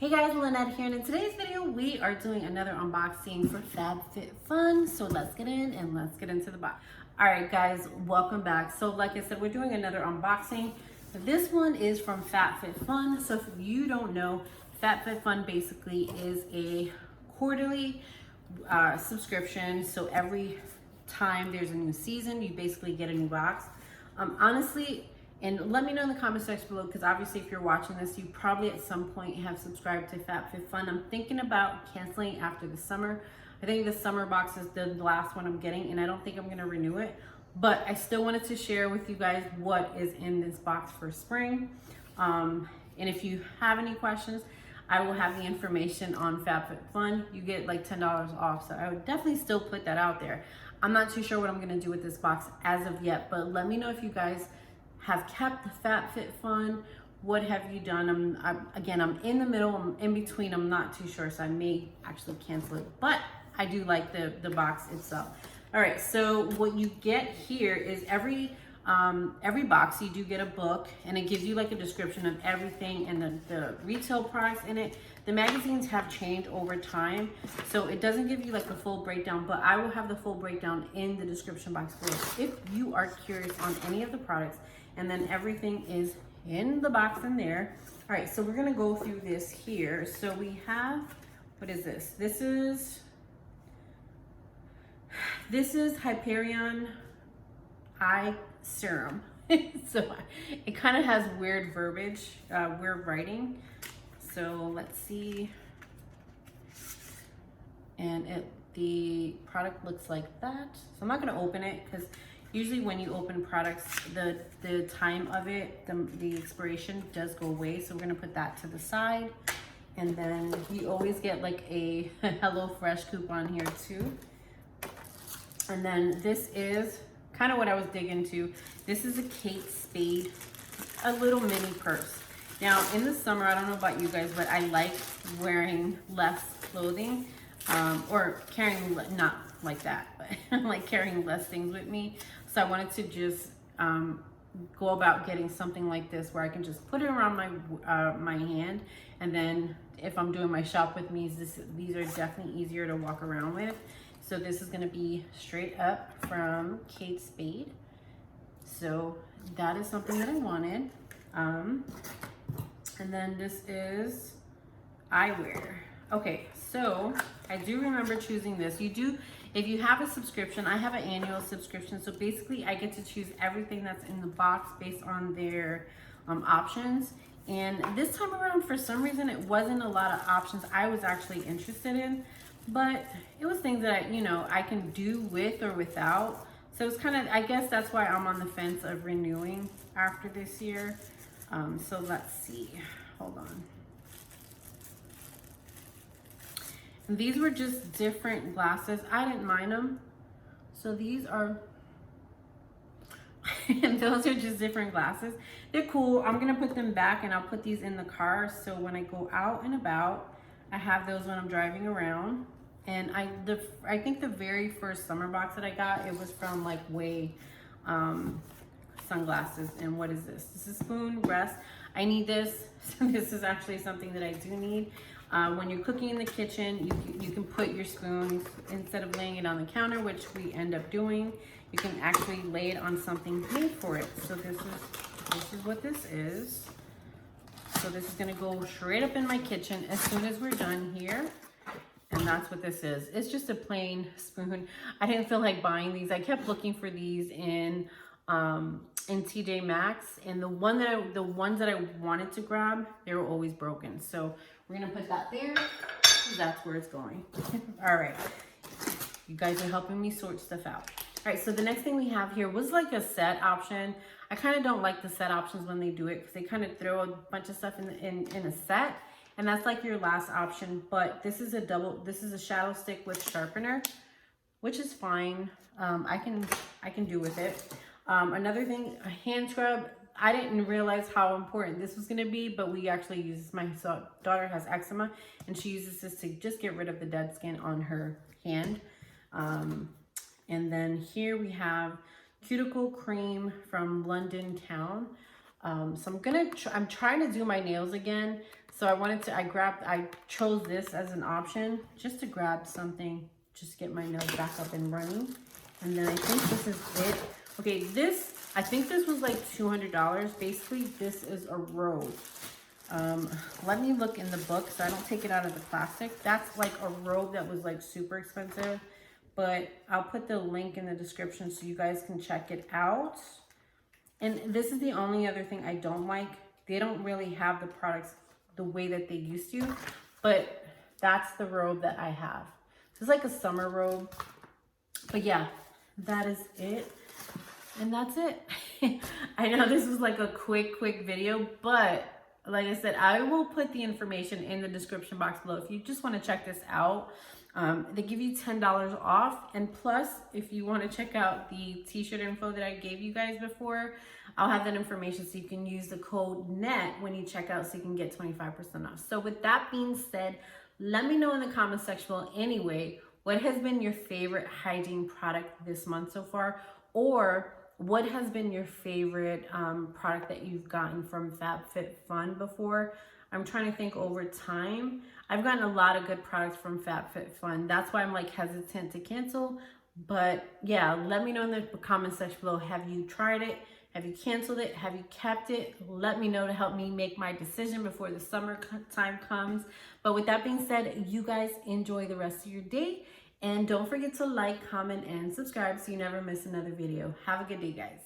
Hey guys, Lynette here, and in today's video we are doing another unboxing for FabFitFun. So let's get in and let's get into the box. Alright guys, welcome back. So like I said, we're doing another unboxing. This one is from FabFitFun. So if you don't know, FabFitFun basically is a quarterly subscription. So every time there's a new season, you basically get a new box. Honestly, and let me know in the comment section below, because obviously if you're watching this, you probably at some point have subscribed to FabFitFun. I'm thinking about canceling after the summer. I think the summer box is the last one I'm getting, and I don't think I'm gonna renew it. But I still wanted to share with you guys what is in this box for spring. And if you have any questions, I will have the information on FabFitFun. You get like $10 off, so I would definitely still put that out there. I'm not too sure what I'm gonna do with this box as of yet, but let me know if you guys have kept the FabFitFun. What have you done? I'm in the middle, I'm in between, I'm not too sure, so I may actually cancel it, but I do like the box itself. All right, so what you get here is every box you do get a book, and it gives you like a description of everything and the retail products in it. The magazines have changed over time, so it doesn't give you like the full breakdown, but I will have the full breakdown in the description box below if you are curious on any of the products. And then everything is in the box in there. All right, so we're gonna go through this here. So we have, what is this? This is Hyperion Eye Serum. So it kind of has weird verbiage, weird writing. So let's see. And the product looks like that. So I'm not gonna open it because usually when you open products, the time of it, the expiration does go away. So we're gonna put that to the side. And then you always get like a HelloFresh coupon here too. And then this is kind of what I was digging into. This is a Kate Spade, a little mini purse. Now in the summer, I don't know about you guys, but I like wearing less clothing, or carrying, not like that, but I like carrying less things with me. So I wanted to just go about getting something like this where I can just put it around my hand, and then if I'm doing my shop with me, these are definitely easier to walk around with. So this is gonna be straight up from Kate Spade. So that is something that I wanted. And then this is Eyewear. Okay, so I do remember choosing this. You do, if you have a subscription, I have an annual subscription. So basically I get to choose everything that's in the box based on their options. And this time around, for some reason, it wasn't a lot of options I was actually interested in, but it was things that I can do with or without. So it's kind of, I guess that's why I'm on the fence of renewing after this year. So let's see, hold on. And these were just different glasses. I didn't mind them. So these are, and those are just different glasses. They're cool. I'm gonna put them back and I'll put these in the car. So when I go out and about, I have those when I'm driving around. And I think the very first summer box that I got, it was from like Way sunglasses. And what is this? This is Spoon Rest. I need this. So this is actually something that I do need. When you're cooking in the kitchen, you can put your spoons, instead of laying it on the counter, which we end up doing, you can actually lay it on something made for it. So this is what this is. So this is gonna go straight up in my kitchen as soon as we're done here. And that's what this is. It's just a plain spoon. I didn't feel like buying these. I kept looking for these in TJ Maxx, and the ones that I wanted to grab, they were always broken. So we're gonna put that there. That's where it's going. All right, you guys are helping me sort stuff out. All right, so the next thing we have here was like a set option. I kind of don't like the set options when they do it, because they kind of throw a bunch of stuff in a set, and that's like your last option. But this is a shadow stick with sharpener, which is fine. I can do with it. Another thing, a hand scrub. I didn't realize how important this was gonna be, but we actually use this. My daughter has eczema, and she uses this to just get rid of the dead skin on her hand. And then here we have Cuticle Cream from London Town. So I'm trying to do my nails again. So I chose this as an option just to grab something, just get my nails back up and running. And then I think this is it. Okay, I think this was like $200. Basically, this is a robe. Let me look in the book so I don't take it out of the plastic. That's like a robe that was like super expensive, but I'll put the link in the description so you guys can check it out. And this is the only other thing I don't like. They don't really have the products the way that they used to, but that's the robe that I have. It's like a summer robe, but yeah, that is it. And that's it. I know this was like a quick video, but like I said, I will put the information in the description box below if you just want to check this out. They give you $10 off, and plus if you want to check out the t-shirt info that I gave you guys before, I'll have that information so you can use the code NET when you check out so you can get 25% off. So with that being said, let me know in the comment section below anyway, what has been your favorite hygiene product this month so far, or what has been your favorite product that you've gotten from FabFitFun before? I'm trying to think over time. I've gotten a lot of good products from FabFitFun. That's why I'm like hesitant to cancel. But yeah, let me know in the comment section below. Have you tried it? Have you canceled it? Have you kept it? Let me know to help me make my decision before the summer time comes. But with that being said, you guys enjoy the rest of your day. And don't forget to like, comment, and subscribe so you never miss another video. Have a good day, guys.